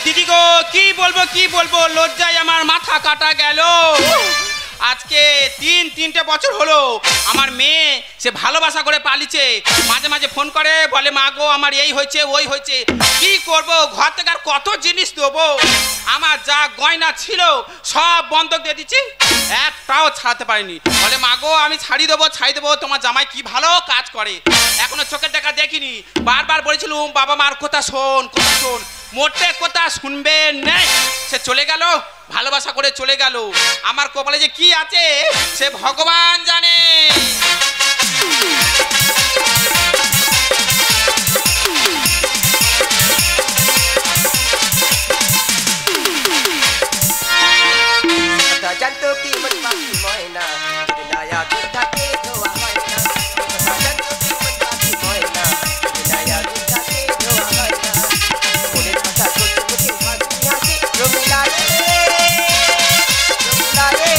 দিদি গো কি বলবো লজ্জায় আমার মাথা কাটা গেল। আজকে তিনটে বছর হলো আমার মেয়ে সে ভালোবাসা করে পালিছে। মাঝে মাঝে ফোন করে বলে মা গো আমার এই হয়েছে ওই হয়েছে। কি করব, ঘর থেকে আর কত জিনিস দেবো। আমার যা গয়না ছিল সব বন্ধক দিয়ে দিচ্ছি, একটাও ছাড়াতে পারিনি। বলে মা গো আমি ছাড়ি দেবো, তোমার জামাই কি ভালো কাজ করে। এখনো চোখের দেখা দেখিনি। বারবার বলেছিলুম বাবা মার কথা শোন, মোটে কথা শুনবেন না। সে চলে গেল, ভালোবাসা করে চলে গেল। আমার কপালে যে কি আছে সে ভগবান জানে। জানতো কি মন পাখি ময়না বিনায়া গুণ থাকে ধোয়া হয় না। জানতো কি মন পাখি ময়না বিনায়া গুণ থাকে ধোয়া হয় না। মনের কথা করতে মুখে হাসি হাসি রঙিলা রে রঙিলা রে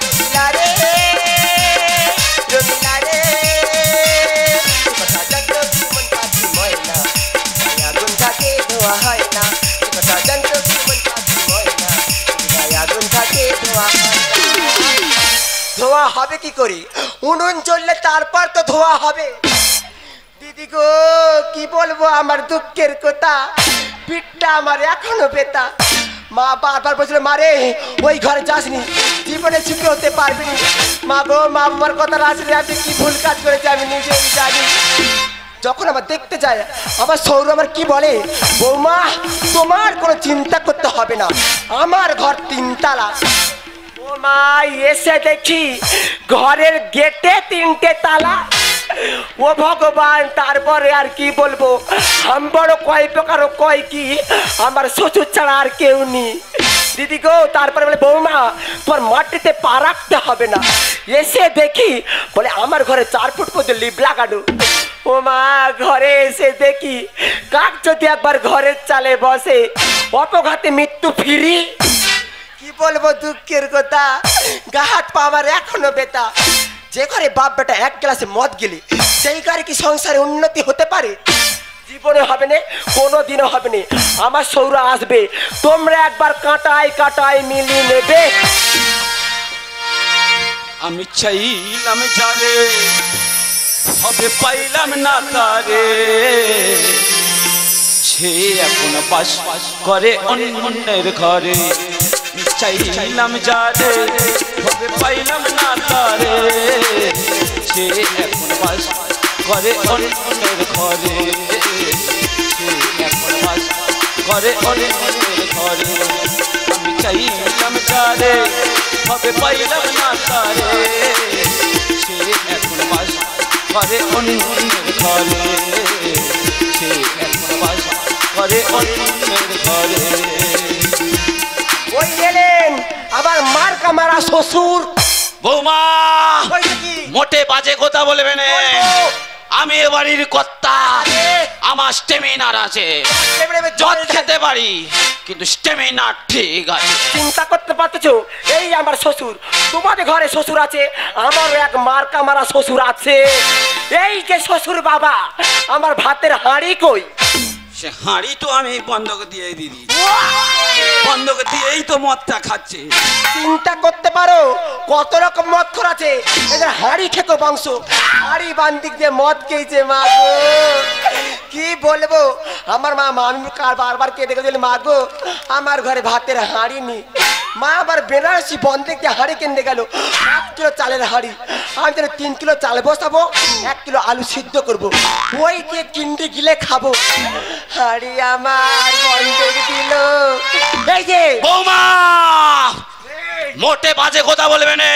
রঙিলা রে রঙিলা রে। কথা জানতো কি মন পাখি ময়না বিনায়া গুণ থাকে ধোয়া হয় না। কথা জানতো কি মন পাখি ময়না আগুন থাকে ধোয়া হবে কি করে? উনুন জ্বললে তারপর তো ধোয়া হবে। দিদি গো কি বলবো আমার দুঃখের কথা, পিঠটা আমার এখনো ব্যথা। মা বারবার বলছিল মারে ওই ঘরে যাসনি, জীবনে সুখী হতে পারবি না। মা গো মা আমার কথা রাখলে আমি কি ভুল কাজ করেছি আমি নিজেই জানি। যখন আমার দেখতে যায় আমার সৌর আমার কি বলে, বৌমা তোমার কোনো চিন্তা করতে হবে না, আমার ঘর 3 তালা। ও মা এসে দেখি ঘরের গেটে 3টে তালা। ও ভগবান, তারপরে আর কি বলবো, আমি বড় কয় প্রকার কয় কি আমার শ্বশুর ছাড়া আর কেউ নেই। দিদি গো তারপরে বলে বৌমা তোমার মাটিতে পা রাখতে হবে না। এসে দেখি বলে আমার ঘরে 4 ফুট পর্যন্ত লিপ লাগানো। ও মা ঘরে এসে দেখি কাক যদি একবার ঘরের চালে বসে অপঘাতে মৃত্যু ফিরি। কি বলবো দুঃখের কথা, গা হাত পা আমার এখনো ব্যথা। যে ঘরে বাপ বেটা 1 গ্লাসে মদ গেলে সেই ঘরে কি সংসারে উন্নতি হতে পারে? জীবনে হবে না, কোনোদিনও হবে না। আমার সৌরা আসবে, তোমরা একবার কাঁটায় মিলিয়ে নেবে। আমি চাইলাম যারে হবে পাইলাম না তারে, সে এখন বাস করে অন্যের ঘরে। চাইলাম যারে হবে পাইলাম না তারে, সে এখন বাস করে অন্যের ঘরে। সে এখন বাস করে অন্যের ঘরে। আমি চাইলাম যারে হবে পাইলাম না তারে, সে এখন বাস করে অন্যের ঘরে। সে এখন বাস করে অন্যের ঘরে। ওই এলেন আবার মার্কা মারা শ্বশুর। বৌমা মোটে বাজে কথা বলবে না, আমি এ বাড়ির কর্তা। আমার স্টেমিনার আছে, জল খেতে পারি কিন্তু স্টেমিনার ঠিক আছে। চিন্তা করতে পারতেছো, এই আমার শ্বশুর। তোমাদের ঘরে শ্বশুর আছে, আমারও এক মার্কা মারা শ্বশুর আছে। এই যে শ্বশুর বাবা, আমার ভাতের হাঁড়ি কই? সে হাঁড়ি তো আমি বন্ধক দিয়ে দিদি, বন্ধক দিয়েই তো মদটা খাচ্ছে। চিন্তা করতে পারো কত রকম মদ খোরাছে। এদের হাঁড়ি খেতো বংশ, হাঁড়ি বান্দিক দিয়ে মদ খেয়েছে। মা গো কি বলবো, আমার মা আমি বারবার কেঁদে গেছিল, মা গো আমার ঘরে ভাতের হাঁড়ি নেই। মা আবার বেনারসি বন্ধে দিয়ে হাঁড়ি কিনতে গেল, 7 কিলো চালের হাঁড়ি। আমি যেন 3 কিলো চাল বসাবো, 1 কিলো আলু সিদ্ধ করবো, ওই দিয়ে কিনতে গিলে খাবো। হাঁড়ি আমার বন্ধক দিল। এই যে বৌমা মোটে বাজে কথা বলবে না,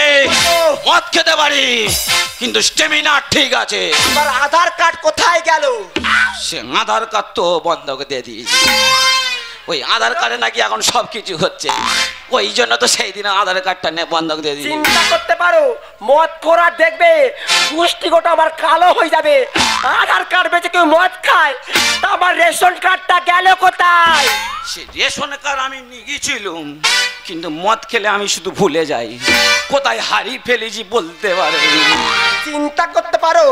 মদ খেতে পারি কিন্তু স্টেমিনার ঠিক আছে। আমার আধার কার্ড কোথায় গেল? সে আধার কার্ড তো বন্ধক দিয়ে দিয়েছি। ওই আধার কার্ডে নাকি এখন সবকিছু হচ্ছে। ওই জন্য তো সেই দিন আধার কার্ডটা নিয়ে বন্ধক দিয়ে দিই। চিন্তা করতে পারো, মদ খোরা দেখবে পুষ্টিগত আমার কালো হয়ে যাবে। আধার কার্ড বেঁচে কেউ মদ খায়, তা আমার রেশন কার্ডটা গেল কোথায়? সে রেশন কার্ড আমি নিয়ে গেছিলাম, কিন্তু মদ খেলে আমি শুধু ভুলে যাই কোথায় হারিয়ে ফেলেছি বলতে পারে। চিন্তা করতে পারো,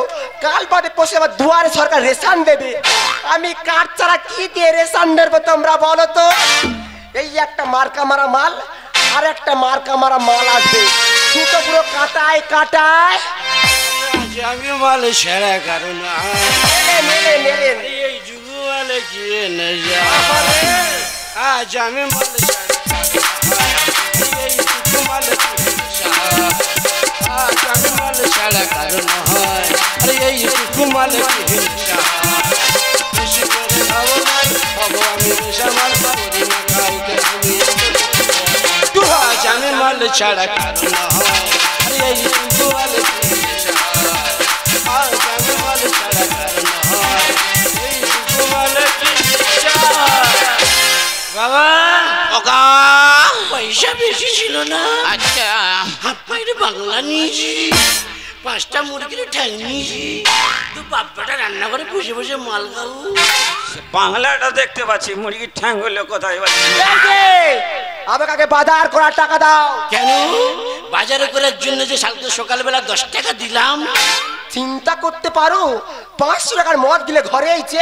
কাল বাদে পশে আমার দুয়ারে সরকার রেশন দেবে, আমি কার্ড ছাড়া কি দিয়ে রেশন দেবো তোমরা বলো তো? এই একটা মার্কা মারা মাল আর একটা মার্কা মারা মাল আসবে, দুটো পুরো কাটায় কাটায়। আমি মালে সেরা কারণ মেলে মেলে এই যুগু মালে কি না যা আজ আমি মালে এই যুগু মালে আজ আমি মালে সেরা কারণ হয় আরে এই যুগু মালে কি হিংসা বেশি করে খাবো না খাবো আমি বেশা মাল করি না কাউকে আমি তু আজ আমি মালে ছাড়া কারণ হয় আরে এই যুগু মালে কি হিংসা আজ আমি মালে ছাড়া কারণ হয় এই যুগু মালে কি হিংসা। বাবা ওকা পয়সা বেশি ছিল না, আচ্ছা হাত পায়ের বাংলা নিয়েছি, 5টা মুরগির ঠ্যাং নিয়েছি, তো বাপ্পাটা রান্না করে বসে বসে মাল খাবো। বাংলাটা দেখতে পাচ্ছি, মুরগির ঠ্যাং হলো কোথায় পাচ্ছি? আমাকে আগে বাজার করার টাকা দাও। কেন? বাজারে করার জন্য যে কালকে সকালবেলা 10 টাকা দিলাম। চিন্তা করতে পারো, 500 টাকার মদ গিলে ঘরে আইছে,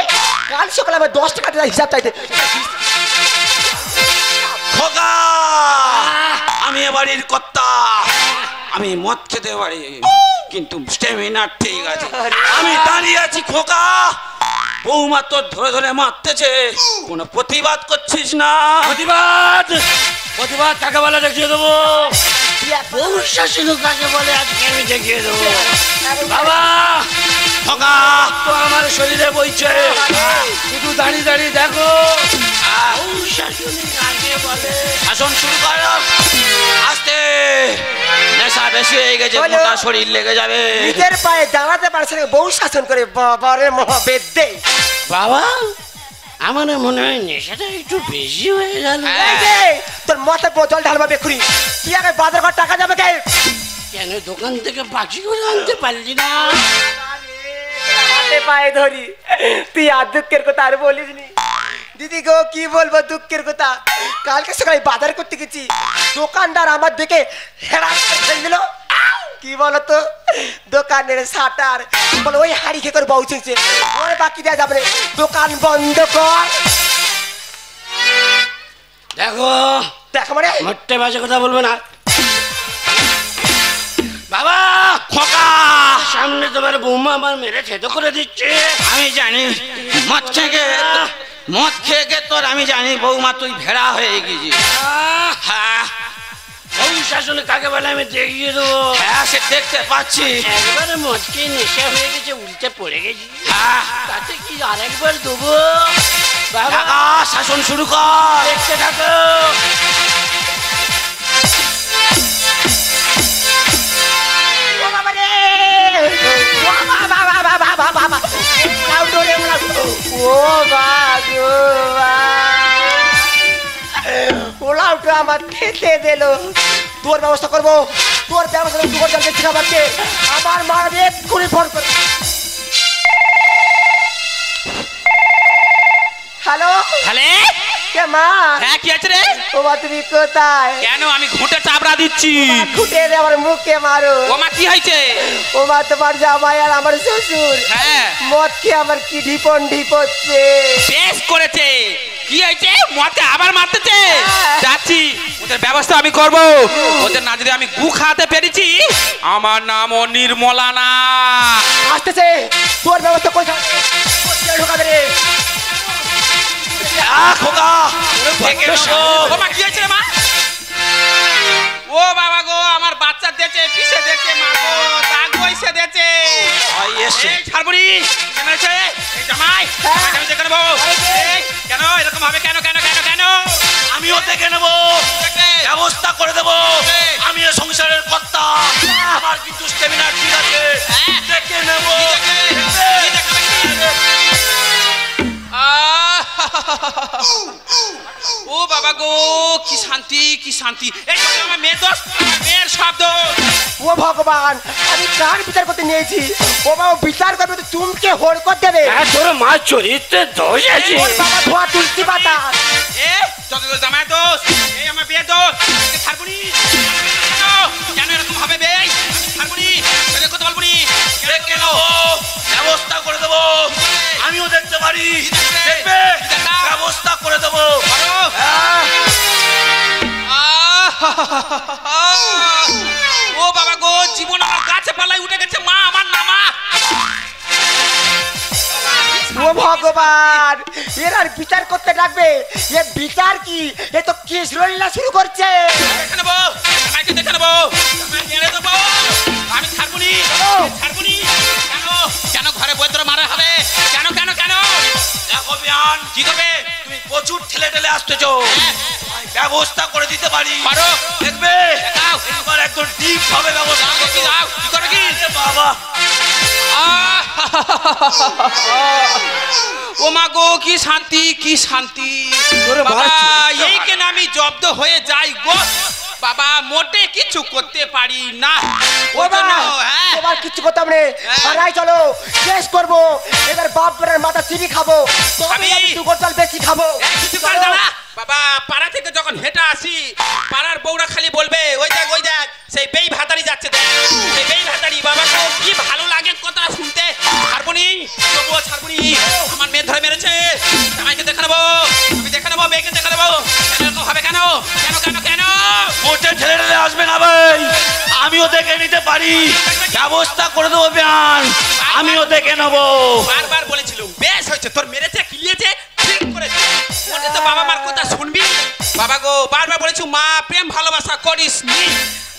কাল সকালে আমি 10 টাকা দিয়ে হিসাব চাইতে। খোকা আমি এ বাড়ির কর্তা, আমি মদ খেতে পারি কিন্তু স্টেমিনা ঠিক আছে। আমি দাঁড়িয়ে আছি খোকা, বৌমা তোর ধরে ধরে মারতেছে, কোনো প্রতিবাদ করছিস না? প্রতিবাদ প্রতিবাদ কাকে বলে দেখিয়ে দেবো, বহু শাসন কাকে বলে আজকে আমি দেখিয়ে দেবো। বাবা খোকা তো আমার শরীরে বইছে, শুধু দাঁড়িয়ে দাঁড়িয়ে দেখো বহু শাসন কাকে বলে। শাসন শুরু কর, আস্তে, নেশা বেশি হয়ে গেছে, বলো। মোটা শরীর লেগে যাবে। নিজের পায়ে দাঁড়াতে পারছে না, বহু শাসন করে বাবারে মহাবেদ্যে। বাবা আমার মনে হয় নেশাটা একটু বেশি হয়ে গেল। এই যে, তোর মাথায় জল ঢালবা বেখুরি, কি আগে বাজার করার টাকা যাবে কে? কেন দোকান থেকে বাকি করে আনতে পারলি না? হাতে পায়ে ধরি, তুই আর দুঃখের কথা আর বলিস নি। দিদি গো কি বলবো দুঃখের কথা, কালকে সকালে বাজার করতে গেছি, দোকানদার আমার দেখে হেরাস করে দিল। কি বলতো, দোকানের শাটার বলে ওই হাড়ি খেয়ে করে বউছেছে, ওরে বাকি দেওয়া যাবে না, দোকান বন্ধ কর। দেখো দেখো মানে মোটে বাজে কথা বলবে না। বাবা খোকা সামনে তোমার বৌমা আমার মেরে থেতো করে দিচ্ছে। আমি জানি মদ খেয়ে তোর আমি জানি বৌমা তুই ভেড়া হয়ে গেছিস। হ্যাঁ বহু শাসন কাকে বলে আমি দেখিয়ে দেবো। হ্যাঁ সে দেখতে পাচ্ছি। একবারে মদকে নেশা হয়ে গেছে, উল্টে পড়ে গেছি, হ্যাঁ তাতে কি আরেকবার দেবো? বাবা কাকা শাসন শুরু কর। দেখতে থাকো। ও বাবা রে, ও বাবা বাবা বাবা বাবা, লাউ ডোরে লাউ, ও বাগো পোলাওটা আমার খেতে দিল। তোর ব্যবস্থা করবো, তোর ব্যবস্থা তোর জানতে খাবারকে আমার মার এক্ষুনি ফোন করে। হ্যালো হ্যালে কে মা? হ্যাঁ কি আছে রে? ও মা তুমি কোথায়? কেন আমি ঘুঁটে চাপড়া দিচ্ছি? খুঁটে দে আমার মুখে মারো। ও মা কি হয়েছে? ও মা তোমার জামাই আর আমার শ্বশুর হ্যাঁ মদ খেয়ে আমার কি ঢিপন ঢিপচ্ছে। বেশ করেছে। কি হয়েছে? মতে আবার মারতেছে? যাচ্ছি, ওদের ব্যবস্থা আমি করব। ওদের না যদি আমি গু খাওয়াতে পেরেছি, আমার নামও নির্মলা না। আসতেছে, তোর ব্যবস্থা করে ঢোকাবে রে। খোকা দেখে নেবো। ও মা কি হয়েছে রে মা? ও বাবা গো, আমার বাচ্চা দেছে, পিছে দেছে, মা গো দাগ বইছে দেছে। ভাই এসে এই ছাড়বুড়ি কেন হয়েছে? এই জামাই জামাই কেন দেখে নেবো? এই, কেন এরকম হবে? কেন কেন কেন কেন? আমিও দেখে নেবো, ব্যবস্থা করে দেবো। আমি এ সংসারের কর্তা, আমার কিন্তু স্টেমিনা ঠিক আছে, দেখে নেবো। ও বাবা বাবা গো কি শান্তি কি শান্তি। এই তো আমার মেয়ে দোষ, আমার মেয়ের শব্দ। ও ভগবান, আমি কার বিচার করতে নিয়েছি? ও বাবা বিচার করবে তো চুমকে হোড় করে দেবে। তোর মা চরিত্রে দোষ আছে। ওর বাবা ধোয়া তুলসী পাতা। এ যত দোষ আমার দোষ, এই আমার বিয়ের দোষ। ছাড়বুনি কেন এরকম হবে বে? ছাড়বুনি কথা বলবুনি কেন ব্যবস্থা করে দেবো, আমিও দেখতে পারি। দেখবে ব্যবস্থা করে দেবো। ও বাবা গো, জীবন আমার গাছে পালাই উঠে গেছে। মা আমার নামা। ও ভগবান, এর আর বিচার করতে ডাকবে? এ বিচার কি? এ তো কৃষ্ণলীলা শুরু করছে। দেখে নেবো, আমাকে দেখে নেবো, আমাকে মেরে দেবো। আমি ছাড়বুনি ছাড়বুনি। কেন কেন ঘরে বৈদ্য মারা হবে? কেন কেন কেন? দেখো বিয়ান, কি করবে? তুমি প্রচুর ঠেলে ঠেলে আসতেছো, ব্যবস্থা করে দিতে পারি। পারো? দেখবে দাও। এবার একদম ঠিক হবে ব্যবস্থা। দাও, কি দাও? কি করো কি? বাবা ও মা গো কি শান্তি কি শান্তি। বাবা এই কেন আমি জব্দ হয়ে যাই গো। বাবা মোটে কিছু করতে পারি না। ও বাবা, তোমার কিছু করতে হবে না। থানায় চলো, কেস করবো। এবার বাপ বেটার মাথা চিনি খাবো। আমি দু বোতল বেশি খাবো। বাবা পাড়া থেকে যখন হেঁটে আসি, পাড়ার বউরা খালি বলবে ওই দেখ ওই দেখ সেই বেই ভাতারি যাচ্ছে, দেখ সেই বেই ভাতারি। বাবা গো কি ভালো লাগে কথা শুনতে। ছাড়বুনি তবুও ছাড়বুনি। আমার মেয়ে ধরে মেরেছে, আমাকে দেখে নেবো, আমি দেখে নেবো, মেয়েকে দেখে নেবো। কেন এরকম হবে? কেন কেন কেন কেন? মোটে ঠেলে ঠেলে আসবে না ভাই, আমিও দেখে নিতে পারি। ব্যবস্থা করে দেবো বিয়ান, আমিও দেখে নেবো। বারবার বলেছিলুম বেশ হয়েছে, তোর মেরেছে কিলিয়েছে ঠিক করেছে। মনে তো বাবা মার কথা শুনবি। বাবা গো বারবার বলেছি মা প্রেম ভালোবাসা করিস নি।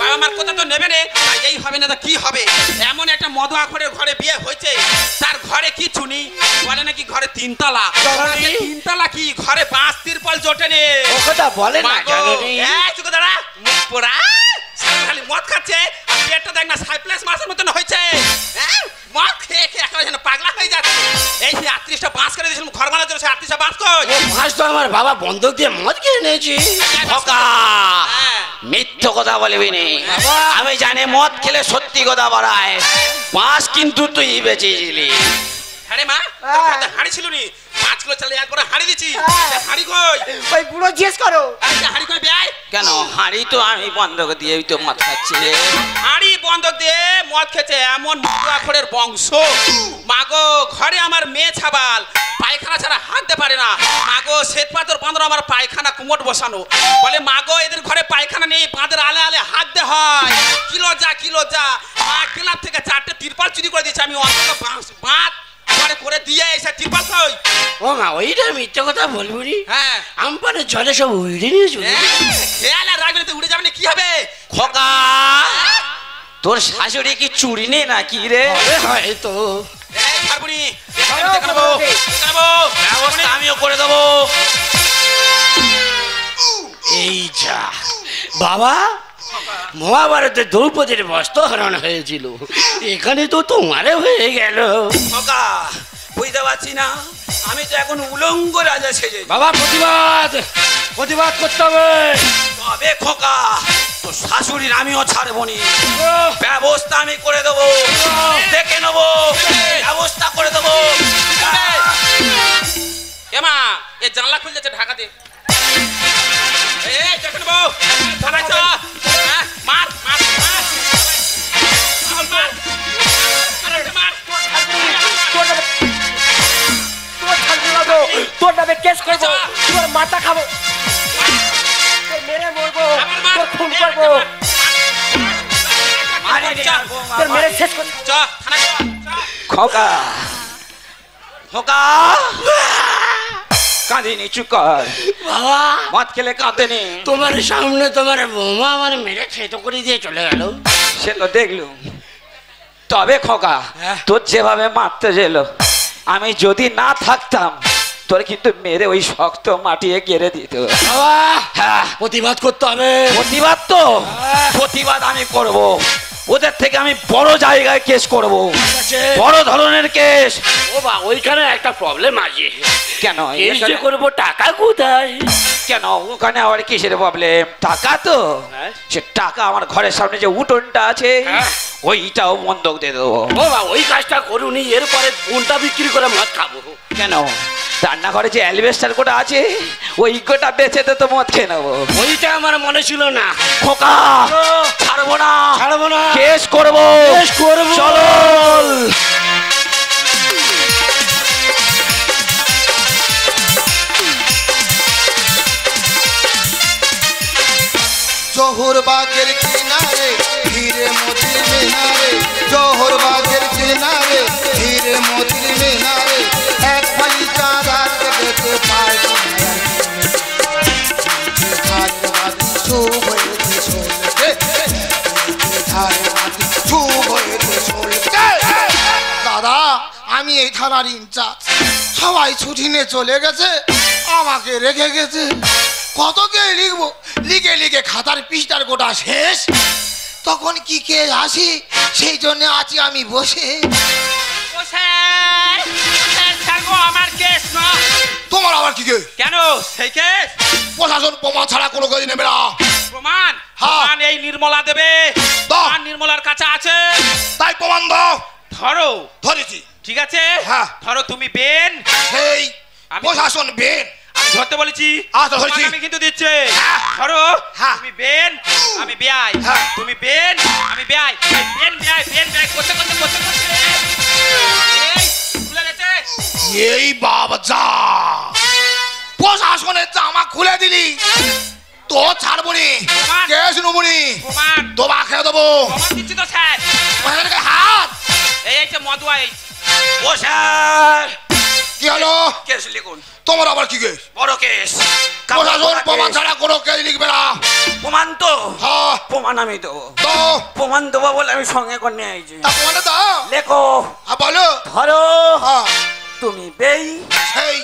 বাবা মার কথা তো নেবে রে। এই হবে না তো কি হবে? এমন একটা মধুয়াখরের ঘরে বিয়ে হয়েছে, তার ঘরে কিছু নেই। বলে নাকি ঘরে তিনতলা। তিনতলা কি ঘরে বাঁশ তিরপল জোটে নে। ও কথা বলে না জানি। চুকে দাঁড়া মুখ পোড়া। খালি মদ খাচ্ছে আর পেটটা দেখ না সাইপ্লেস মাছের মতন হয়েছে। মদ খেয়ে খেয়ে একেবারে যেন পাগলা হয়ে যাচ্ছে। এই যে 38টা বাঁশ করে দিয়েছিলাম ঘর বানাতে, 38টা বাঁশ কই? মাস তো আমার বাবা বন্ধক দিয়ে মদ কিনে নিয়েছি। মিথ্য কথা বলবি নি, আমি জানি মদ খেলে সত্যি কথা বাড়ায়। পাঁচ কিন্তু তুই বেঁচেছিলি। আরে মা হাড়ি ছিল নি, 5 কিলো চালে একবার হাড়ি দিছি। হাড়ি কই? ওই বুড়ো জিজ্ঞেস করো। হাড়ি কই বেয়াই? কেন হাড়ি তো আমি বন্ধক দিয়ে তো মদ খাচ্ছি। হাড়ি বন্ধক দিয়ে মদ খেছে এমন মধুয়াখরের বংশ। মাগো ঘরে আমার মেয়ে ছাবাল পায়খানা ছাড়া হাঁটতে পারে না। মাগো শ্বেত পাথর বাঁধনো আমার পায়খানা কুমোট বসানো। বলে মাগো এদের ঘরে পায়খানা নেই, বাঁধের আলে আলে হাঁটতে হয়। কিলো যা কিলো যা। মা ক্লাব থেকে 4টে তিরপাল চুরি করে দিয়েছে। আমি অন্তত বাঁধ করে দিয়ে এসে তিরপাল কই? ও মা ওইটা মিথ্য কথা বলবি নি। হ্যাঁ আমপানে জলে সব উড়ে নিয়ে চলে। খেয়াল আর রাখবে না, উড়ে যাবে না কি হবে? খোকা তোর শাশুড়ি কি চুরি নেই নাকি রে? হয়তো আমিও করে দেবো। এই যা বাবা, মহাভারতে দ্রৌপদীর বস্ত্র হরণ হয়েছিল, এখানে তো তোমারে হয়ে গেল। খোকা বুঝতে পারছি না, আমি তো এখন উলঙ্গ রাজা সেজে। বাবা প্রতিবাদ প্রতিবাদ করতে হবে। তবে খোকা তোর শাশুড়ির আমিও ছাড়বো নি, ব্যবস্থা আমি করে দেবো, দেখে নেবো, ব্যবস্থা করে দেবো। এমা এ জানলা খুলে যাচ্ছে, ঢাকা দে। এই দেখে নেবো, থানায় চল। মার মার মার তোর নামে কেস করবো, তোর মাথা খাবো, তোর মেরে মরবো, তোর খুন করবো, তোর মেরে শেষ করবো। খোকা খোকা কাঁদিনি, চুপ কর বাবা। মদ খেলে কাঁদেনি। তোমার সামনে তোমার বৌমা আমার মেরে খেতো করে দিয়ে চলে গেল, সে তো দেখলুম। তবে খোকা তোর যেভাবে মারতে গেল, আমি যদি না থাকতাম তোর কিন্তু মেরে ওই শক্ত মাটিয়ে গেড়ে দিত। প্রতিবাদ করতে হবে। প্রতিবাদ তো প্রতিবাদ আমি করব, ওদের থেকে আমি বড় জায়গায় কেস করব, বড় ধরনের কেস। ও বা ওইখানে একটা প্রবলেম আছে। কেন কেস যে করবো, টাকা কোথায়? কেন ওখানে আবার কিসের প্রবলেম? টাকা তো, হ্যাঁ। সে টাকা আমার ঘরের সামনে যে উঠোনটা আছে হ্যাঁ। ওইটাও বন্ধক দিয়ে দেবো। ও বা ওই কাজটা করুনি, এরপরে কোনটা বিক্রি করে মদ খাবো। কেন রান্নাঘরে যে অ্যালবেস্টার কোটা আছে ওই কোটা বেচে দে তো মদ খেয়ে নেবো। ওইটা আমার মনে ছিল না। খোকা ছাড়বো না, ছাড়বো না, কেস করবো, কেস করবো। চলো। জোহর বাগের কিনারে ধীরে মোতির মিনারে, জোহর বাগের কিনারে ধীরে মোতির মিনারে, এক ভাই চাঁদাত দেখতে পায় দাদা, আমি এই থানার ইনচার্জ। সবাই ছুটি নিয়ে চলে গেছে, আমাকে রেখে গেছে। কত কে লিখবো, লিখে লিখে খাতার পৃষ্ঠার গোটা শেষ। তখন কি কে আসি, সেই জন্য আছি আমি বসে। আমার কেস না। তোমার আবার কি কে? কেন সেই কেস? প্রশাসন প্রমাণ ছাড়া কোনো কাজ নেবে না। প্রমাণ? হ্যাঁ। প্রমাণ এই নির্মলা দেবে। দাও। প্রমাণ নির্মলার কাছে আছে। তাই প্রমাণ দাও। ধরো। ধরেছি। ঠিক আছে। হ্যাঁ। ধরো তুমি বেন। সেই আমি- প্রশাসন বেন। আমি ধরতে বলেছি। আচ্ছা, ধরেছি। তোমাকে আমি কিন্তু দিচ্ছি। হ্যাঁ। ধরো। হ্যাঁ। তুমি বেন, আমি বেয়াই। হ্যাঁ। তুমি বেন, আমি বেয়াই। এই বেন বেয়াই, বেন বেয়াই করতে করতে করতে করতে এই খুলে গেছে। এই বাবা যা, প্রশাসনের জামা খুলে দিলি তো ছাড়বো নি, প্রমাণ। কেস নেবো নি, প্রমাণ। দোবা খেয়ে দেবো। প্রমাণ দিচ্ছি তো স্যার। প্রশাসনের হাত। এই এই যে মদুয়া এই। ও স্যার, কি হলো? কেস লিখুন। তোমার আবার কি কেস? বড় কেস। প্রশাসন প্রমাণ ছাড়া কোনো কেস লিখবে না। প্রমাণ তো? হ্যাঁ, প্রমাণ আমি দেবো। তো প্রমাণ দেবো বলে আমি সঙ্গে করে নিয়ে আইছি। তা প্রমাণটা দাও। লেখো। বলো। ধরো হ্যাঁ, তুমি বেই, সেই।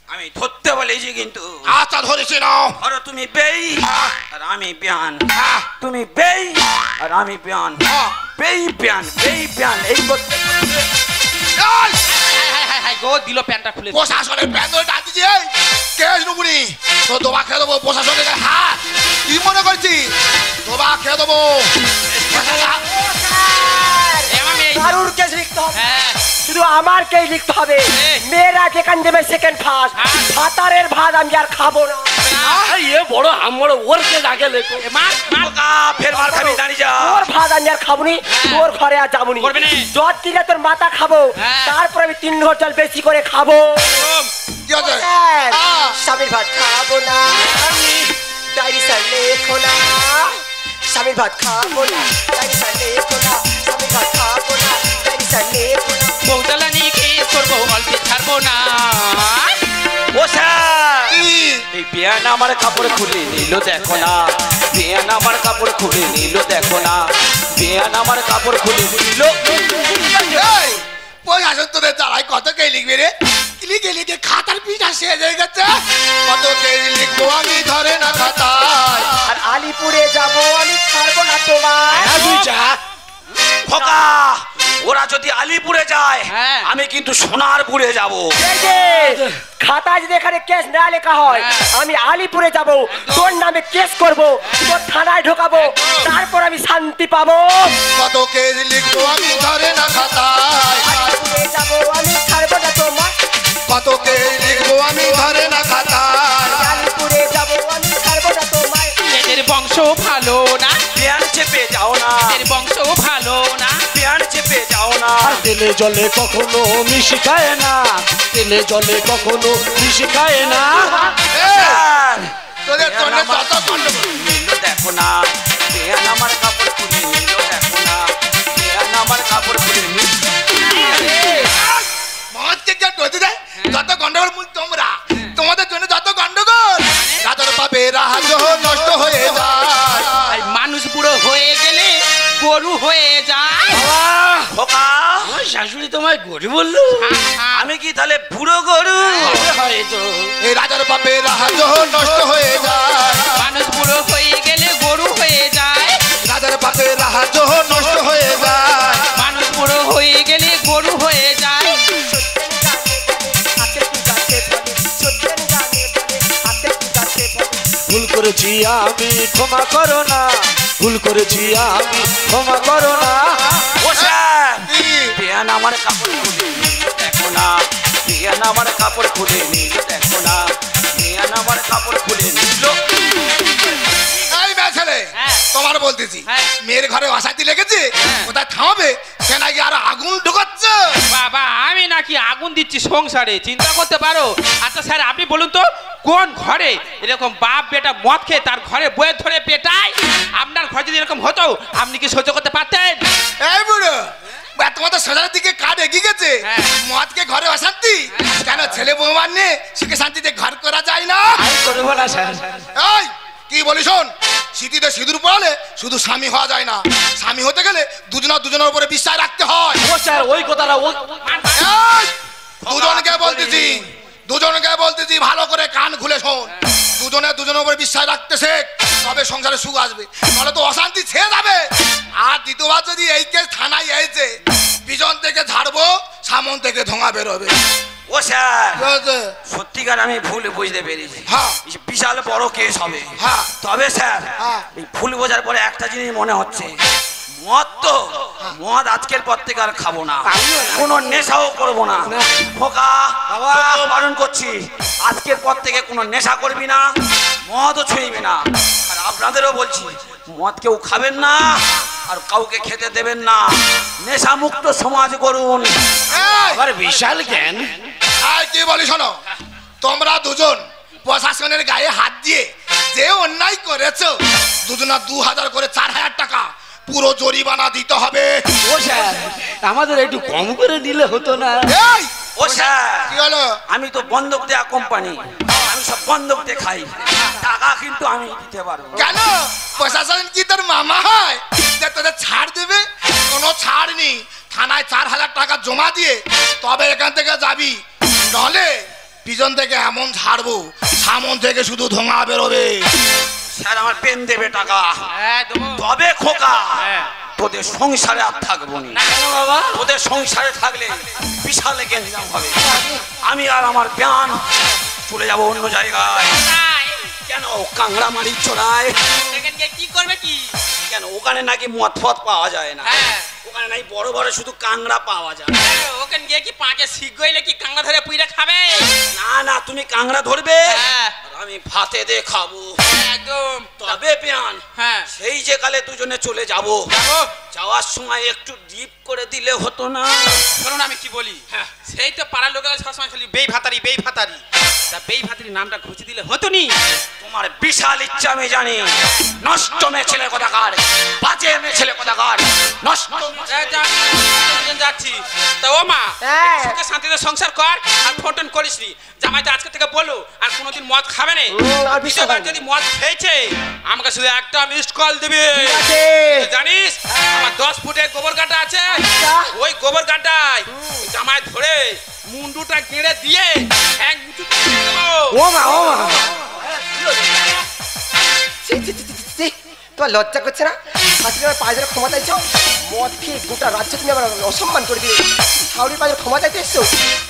আমি ধরতে বলেছি কিন্তু। আচ্ছা, ধরেছি নাও। ধরো তুমি বেই আর আমি বিয়ান। হ্যাঁ, তুমি বেই আর আমি বিয়ান। হ্যাঁ। বেই বিয়ান, বেই বিয়ান, এই করতে করতে এই, হাই হাই হাই গো, দিল প্যান্টটা খুলে। প্রশাসনের প্যান ধরে ডাক দিচ্ছি, এই কেস নেবো নি, তো দোবা খেয়ে দেবো। প্রশাসনের হাত। কি মনে করছি? দোবা খেয়ে দেবো। আমার মেয়ে। কারুর কেস লিখতে হবে, হ্যাঁ। শুধু আমার কেস লিখতে হবে। এই। মেয়েরা যেখান দেবে সেকেন্ড ফার্স্ট, হ্যাঁ। ভাতারের ভাত আমি আর খাবো না। এ বড় আমার ওর কে আগে লেখো। মার মার। খোকা, ফের মার খাবি, দাঁড়িয়ে যা। তোর ভাত আমি আর খাবো নি, তোর ঘরে আর যাবো নি। করবে নে। জ্বর দিলে তোর মাথা খাবো, হ্যাঁ। তারপর আমি 3 ঘর জল বেশি করে খাবো। কি আছে? স্যার, হ্যাঁ। স্বামীর ভাত খাবো না, ডায়েরি স্যার লেখো না। স্বামীর ভাত খাবো না, ডায়েরি স্যার লেখো না। স্বামীর ভাত খাবো না, ডায়েরি স্যার লেখো না। বৌদালানি কেস করবো, অল্পে ছাড়বো না। ও স্যার, কি? এই বিয়ান আমার কাপড় খুলে নিল দেখো না। বিয়ান আমার কাপড় খুলে নিল দেখো না। বিয়ান আমার কাপড় খুলে নিল। এই, প্রশাসন তোদের জ্বালাই কত কে লিখবে রে? লিখে লিখে খাতার পিঠা শেষ হয়ে গেছে। কত কে লিখবো আমি, ধরে না খাতায়। আর আলিপুরে যাবো, আমি ছাড়বো না তোমায়। তুই যা। খোকা, ওরা যদি আলিপুরে যায় হ্যাঁ। আমি কিন্তু সোনারপুরে যাব। এই যে, খাতায় যদি এখানে কেস না লেখা হয়, হ্যাঁ। আমি আলিপুরে যাব, তোর নামে কেস করব, তোর থানায় ঢোকাবো, তারপর আমি শান্তি পাবো। কত কে লিখবো আমি, ধরে না খাতায়। আলিপুরে যাব, আমি ছাড়বো না তোমায়। কত কে লিখবো আমি, ধরে না খাতায়। আলিপুরে যাব, আমি ছাড়বো না তোমায়। এদের বংশ ভালো না, বিয়ান চেপে যাও না, এদের বংশ ভালো না। বিয়ান চেপে যাও না। আর তেলে জলে কখনো মিশি খায় না, তেলে জলে কখনো মিশি খায় না। স্যার, তোদের বিয়ান জন্য আমার যত গন্ডগোল। নিল দেখো না। বিয়ান আমার কাপড় খুলে নিল দেখো না। বিয়ান আমার কাপড় খুলে নিল। মদকে যা ডোতে দেয়, যত গন্ডগোল মূল তোমরা। তোমাদের জন্য যত গন্ডগোল, রাজার পাবে রাহাজ নষ্ট হয়ে যায়। আর মানুষ বুড়ো হয়ে গেলে গরু হয়ে যায়। খোকা, আমার শাশুড়ি তোমায় গরু বললো? আমি কি তাহলে বুড়ো গরু? হয়তো। এই রাজার পাবে রাহাজ নষ্ট হয়ে যায়। মানুষ বুড়ো হয়ে গেলে গরু হয়ে যায়। রাজার তাদের পাপে রাহাজ নষ্ট হয়ে যায়। মানুষ বুড়ো হয়ে গেলে গরু হয়ে যায়। ভুল করেছি আমি ক্ষমা করো না, ভুল করেছি আমি ক্ষমা করো না। ও স্যার কি? বিয়ান আমার কাপড় খুলে নিল দেখো না, বিয়ান আমার কাপড় খুলে নিল দেখো না, বিয়ান আমার কাপড় খুলে নিল। এই মেয়ে ছেলে, হ্যাঁ। তোমার বলতেছি হ্যাঁ। মেয়ের ঘরে অশান্তি লেগেছে, হ্যাঁ। কোথায় থামাবে সে নাকি আরো আগুন ঢুকাচ্ছে। বাবা আমি নাকি আগুন দিচ্ছি সংসারে, চিন্তা করতে পারো। আচ্ছা স্যার আপনি বলুন তো কোন ঘরে এরকম বাপ বেটা মদ খেয়ে তার ঘরে বইয়ের ধরে পেটায়? আপনার ঘরে যদি এরকম হতো আপনি কি সহ্য করতে পারতেন? এই বুড়ো, তোমাদের সোজার দিকে কাঠ এগিয়ে গেছে। হ্যাঁ। মদকে ঘরে অশান্তি কেন? ছেলে বৌমার নে সুখে শান্তিতে ঘর করা যায় না? আমি করবো না স্যার। এই কি বলি শোন, স্মৃতিতে সিঁদুর পড়ালে শুধু স্বামী হওয়া যায় না, স্বামী হতে গেলে দুজনের উপরে বিশ্বাস রাখতে হয়। ও স্যার ওই কথাটা এই, দুজনকে বলতেছি ভালো করে কান খুলে শোন। দুজনের উপরে বিশ্বাস রাখতে শেখ, তবে সংসারে সুখ আসবে, নাহলে তো অশান্তি ছেয়ে যাবে। আর দ্বিতীয়বার যদি এই কেস থানায় এসেছে, পিছন থেকে ঝাড়বো, সামন থেকে ধোঁয়া বেরোবে। ও স্যার কি হয়েছে? সত্যিকার আমি ভুল বুঝতে পেরেছি, হ্যাঁ। বিশাল বড় কেস হবে। হ্যাঁ। তবে স্যার হ্যাঁ। এই ভুল বোঝার পরে একটা জিনিস মনে হচ্ছে, মদ তো মদ আজকের পর থেকে আর খাবো না, কোনো নেশাও করবো না। খোকা তোকেও বারণ করছি, আজকের পর থেকে কোনো নেশা করবি না, মদও ছুঁইবি না। আর আপনাদেরও বলছি মদ কেউ খাবেন না আর কাউকে খেতে দেবেন না, নেশা মুক্ত সমাজ করুন। এই, আবার বিশাল জ্ঞান। এই, কি বলি শোনো, তোমরা দুজন প্রশাসনের গায়ে হাত দিয়ে যে অন্যায় করেছো, দুজনা 2000 করে 4000 টাকা পুরো জরিমানা দিতে হবে। ও স্যার আমাদের একটু কম করে দিলে হতো না? এই, ও স্যার কি হলো? আমি তো বন্ধক দেয়া কোম্পানি, আমি সব বন্ধক দিয়ে খাই, টাকা কিন্তু আমি দিতে পারবো। কেন প্রশাসন কি তোর মামা হয় যে তোদের ছাড় দেবে? কোনো ছাড় নেই, থানায় 4000 টাকা জমা দিয়ে তবে এখান থেকে যাবি, নলে পিছন থেকে এমন ছাড়বো, সামন থেকে শুধু ধোঁয়া বেরোবে। স্যার আমার পেন দেবে টাকা, হ্যাঁ দেবো। তবে খোকা হ্যাঁ। তোদের সংসারে আর থাকবো না। কেন বাবা? তোদের সংসারে থাকলে বিশাল গেঞ্জাম হবে, আমি আর আমার প্যান চলে যাব অন্য জায়গায়। তাই? কেন কাংড়া মারি চড়ায়? সেখানে গিয়ে কি করবে কি? কেন ওখানে নাকি মদ ফদ পাওয়া যায় না, হ্যাঁ। ওখানে নাকি বড় বড় শুধু কাংড়া পাওয়া যায়। ওখানে গিয়ে কি পাঁচে শিখ গইলে কি কাংড়া ধরে পুইরা খাবে? না না তুমি কাংড়া ধরবে, হ্যাঁ। আর আমি ভাতে দিয়ে খাবো। একদম। তবে পেয়ান হ্যাঁ। সেই যে কালে দুজনে চলে যাব, যাবো। যাওয়ার সময় একটু ডিপ করে দিলে হতো না? শোনো না আমি কি বলি, সেই তো পাড়ার লোকেরা সবসময় খালি বেই ভাতারি তা বেই ভাতারি নামটা ঘুষি দিলে হতো নি? তোমার বিশাল ইচ্ছা আমি জানি, নষ্ট মেয়ে ছেলে কোথাকার, বাজে মেয়ে ছেলে কোথাকার, নষ্ট যাচ্ছি তা ও মা হ্যাঁ। সুখে শান্তিতে সংসার কর আর ফোন করিস নি, জামাইতে আজকে থেকে বলো আর কোনোদিন মদ খাবে না। আর বিশ্বাস দ্বিতীয়বার করবো। যদি মদ খেয়েছে আমাকে শুধু একটা মিসড কল দিবি। ঠিক আছে। জানিস আমার 10 ফুটের গোবর গাড্ডা আছে, আচ্ছা। ওই গোবর গাড্ডায় জামাই ধরে মুন্ডুটা গেড়ে দিয়ে এক মুঠো দিয়ে দেবো। ও মা ও মা। ছি, ছি, ছি, ছি, ছি, তোমার লজ্জা করছে না? আজকে আমার পায়ে ধরে ক্ষমা চাইছো, মদ খেয়ে গোটা রাজ্য তুমি আমার অসম্মান করে দিলে। সাউরির পায়ে ধরে ক্ষমা চাইতে এসছো,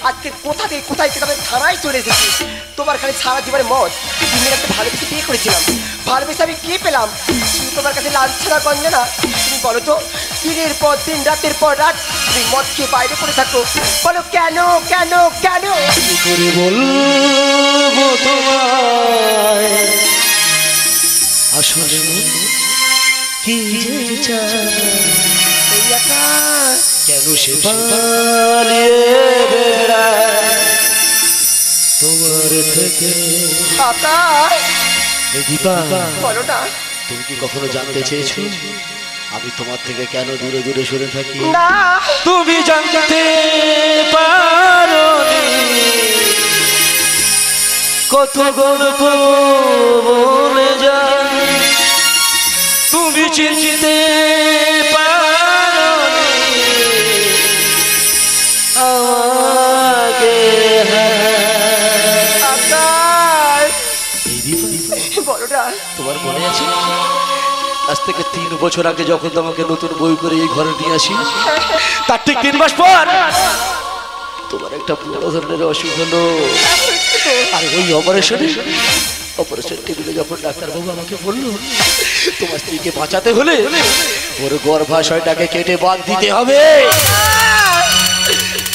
আজকে কোথা থেকে কোথায় থেকে আমি থানায় চলে এসেছি। তোমার খালি সারা জীবনে মদ, তুমি একটা ভালো কিছু বিয়ে করেছিলাম, ভালোবেসে আমি কি পেলাম? তুমি তোমার কাছে লাঞ্ছনা গঞ্জনা। তুমি বলো তো, দিনের পর দিন রাতের পর রাত তুমি মদ খেয়ে বাইরে পড়ে থাকো, বলো কেন কেন কেন? কি করে বলবো তোমায় আসলে মন কি যে চায়, এই একা কেন সে পালিয়ে বেড়ায় তোমার থেকে? আকাশ, এই দীপা বলো না। তুমি কি কখনো জানতে চেয়েছো আমি তোমার থেকে কেন দূরে দূরে সরে থাকি? না, তুমি জানতে পারোনি কত গল্প বলে যায়, তুমি চিনতে পারোনি আমাকে। আকাশ, এই দীপা, বলো না। তোমার মনে আছে আজ থেকে 3 বছর আগে যখন তোমাকে নতুন বই করে এই ঘরে নিয়ে আসি, তার ঠিক 3 মাস পর তোমার একটা বড় ধরনের অসুখ হলো। আর ওই অপারেশন টেবিলে যখন ডাক্তারবাবু আমাকে বললো তোমার স্ত্রীকে বাঁচাতে হলে ওর গর্ভাশয়টাকে কেটে বাদ দিতে হবে,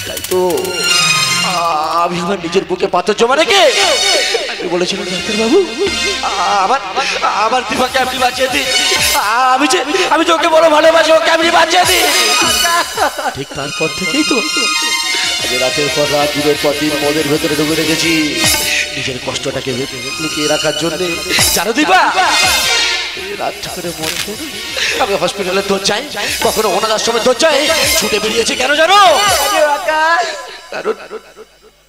তাই তো আমি আমার নিজের বুকে পাথর জমা রেখে আমি বলেছিলাম ডাক্তারবাবু আমার দীপাকে আপনি বাঁচিয়ে দিন, আমি তোকে বড় ভালোবাসি, ওকে আপনি বাঁচিয়ে দিন। ঠিক তারপর থেকেই তো আমি রাতের পর রাত, দিনের পর দিন মদের ভেতরে ঢুকে রেখেছি নিজের কষ্টটাকে লুকিয়ে রাখার জন্য। জানো দীপা, রাত করে মন আমি হসপিটালে দরজায়, কখনো ওনার আশ্রমের দরজায় ছুটে বেরিয়েছি। কেন জানো? কারণ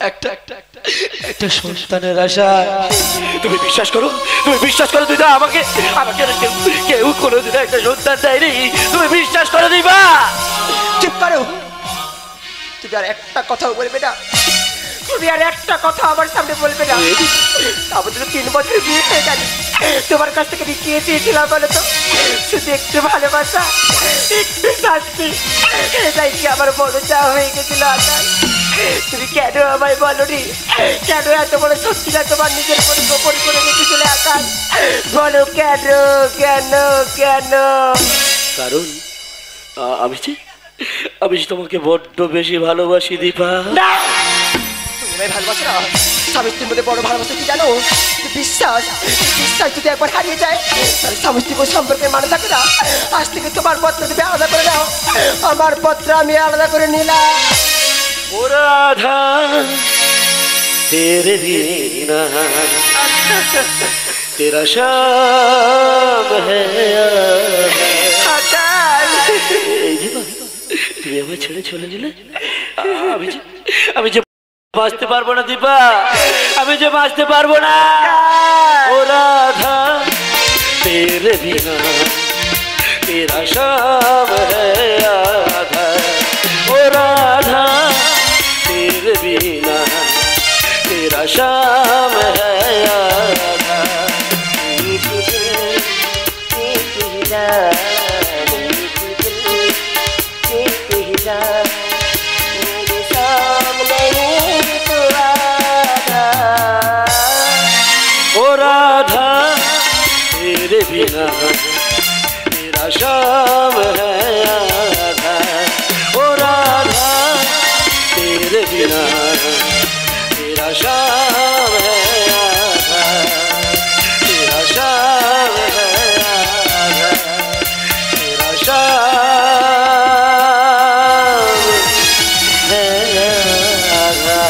একটা সন্তানের আশা। তুমি বিশ্বাস করো দিদা, আমাকে কেউ কোনোদিন একটা সন্তান দেয়নি। তুমি বিশ্বাস করো দিবা? চুপ করো, তুমি আর একটা কথাও বলবে না, তুমি আর একটা কথা আমার সামনে বলবে না। আমাদের 3 বছর বিয়ে হয়ে গেল, তোমার কাছ থেকে আমি কি চেয়েছিলাম বলো তো? শুধু একটু ভালোবাসা, একটু শান্তি, এটাই কি আমার বড় চাওয়া হয়ে গেছিল আকাশ? তুমি কেন আমায় বলনি? কেন এত বড় সত্যিটা তোমার নিজের মনে গোপন করে রেখেছিলে আকাশ? বলো কেন কেন কেন? কারণ আমি তোমাকে বড্ড বেশি ভালোবাসি দীপা। তুমি ভালোবাসো না? স্বামী স্ত্রীর মধ্যে বড় ভালোবাসা কি জানো? বিশ্বাস। বিশ্বাস যদি একবার হারিয়ে যায় তাহলে স্বামী স্ত্রীর সম্পর্কে মানে থাকে না। আজ থেকে তোমার পত্র তুমি আলাদা করে দাও, আমার পত্র আমি আলাদা করে নিলাম। ও রাধা তেরে বিনা তেরা শাম তুমি আমায় ছেড়ে চলে গেলে, আমি যে বাঁচতে পারবো না দীপা, আমি যে বাঁচতে পারবো না। ও রাধা তেরে বিনা তেরা শাম আধা, ও রাধা तेरे बिना तेरा शाम है आधा। ओ राधा तेरे बिना तेरा शाम है आधा, ओ राधा तेरे बिना तेरा शाम है आधा, तेरा शाम है आधा, तेरा शाम है आधा।